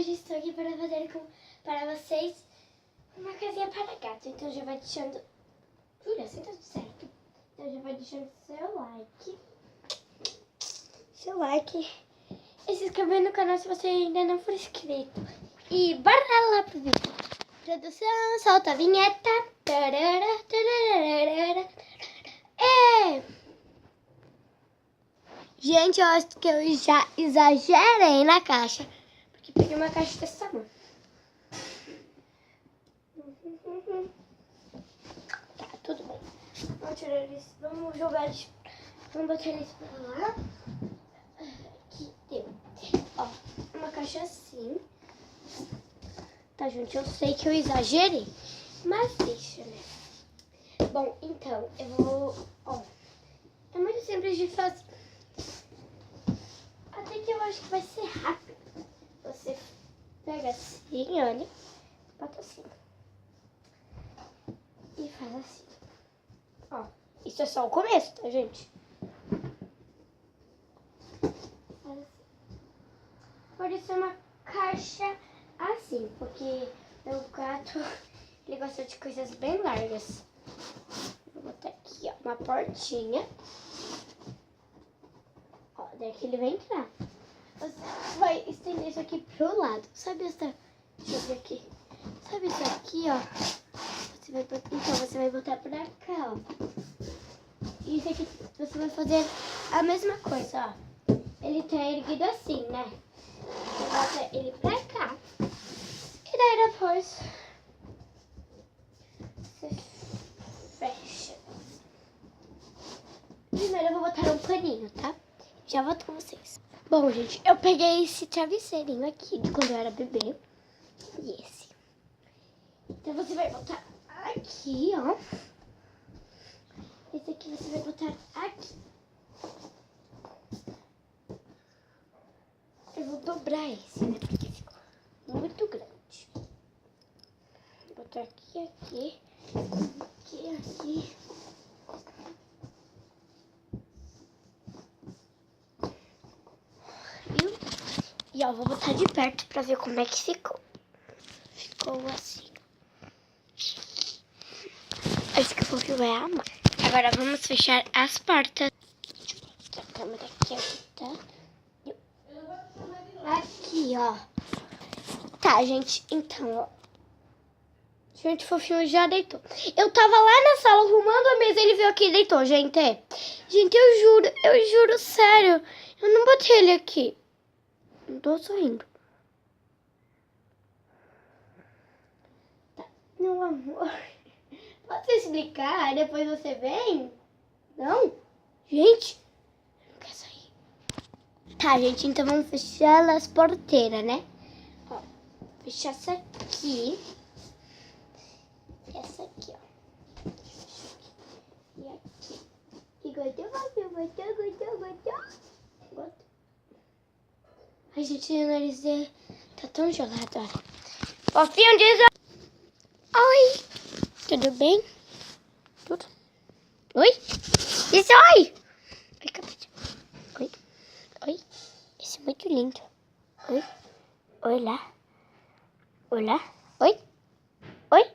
hoje estou aqui para fazer para vocês uma casinha para gato. Então já vai deixando... Jura, assim tá tudo certo. Então já vai deixando seu like e se inscrever no canal se você ainda não for inscrito. E bora lá pro vídeo. Produção, solta a vinheta. Gente, eu acho que eu já exagerei na caixa. Porque peguei uma caixa desse tamanho. Tá, tudo bem. Vamos tirar eles, vamos jogar eles, vamos botar eles pra lá. Aqui deu. Ó, uma caixa assim. Tá, gente, eu sei que eu exagerei, mas deixa, né? Bom, então, eu vou... Ó, é muito simples de fazer. Até que eu acho que vai ser rápido. Você pega assim, olha, bota assim. E faz assim. Ó, isso é só o começo, tá, gente? Faz assim. Pode ser uma caixa assim, porque meu gato, ele gosta de coisas bem largas. Vou botar aqui, ó, uma portinha. Ó, daqui ele vai entrar. Você vai estender isso aqui pro lado. Sabe essa... Deixa eu ver aqui. Sabe isso aqui, ó? Você vai botar... Então, você vai botar pra cá, ó. E isso aqui, você vai fazer a mesma coisa, ó. Ele tá erguido assim, né? Você bota ele pra cá. E daí depois... Você fecha. Primeiro eu vou botar um paninho, tá? Já volto com vocês. Bom, gente, eu peguei esse travesseirinho aqui de quando eu era bebê. E esse. Então você vai botar aqui, ó. Esse aqui você vai botar aqui. Eu vou dobrar esse, né? Porque ficou muito grande. Vou botar aqui, aqui. E ó, vou botar de perto pra ver como é que ficou. Ficou assim. Acho que o fofo vai amar. Agora vamos fechar as portas. Deixa eu botar a câmera aqui, tá? Aqui, ó. Tá, gente, então, ó. Gente, o fofinho já deitou. Eu tava lá na sala arrumando a mesa, ele veio aqui e deitou, gente. Gente, eu juro, sério. Eu não botei ele aqui. Não tô sorrindo. Tá. Meu amor. Posso explicar? Depois você vem? Não? Gente, não quer sair. Tá, gente, então vamos fechar as porteiras, né? Ó, fechar essa aqui. E essa aqui, ó. E aqui. E gostou? Ai, gente, meu nariz tá tão gelado, ó. Fofinho, diz... Oi, tudo bem? Tudo? Oi? Isso, oi! Oi, capeta. Oi. Oi. Esse é muito lindo. Oi. Olá. Olá. Oi. Oi.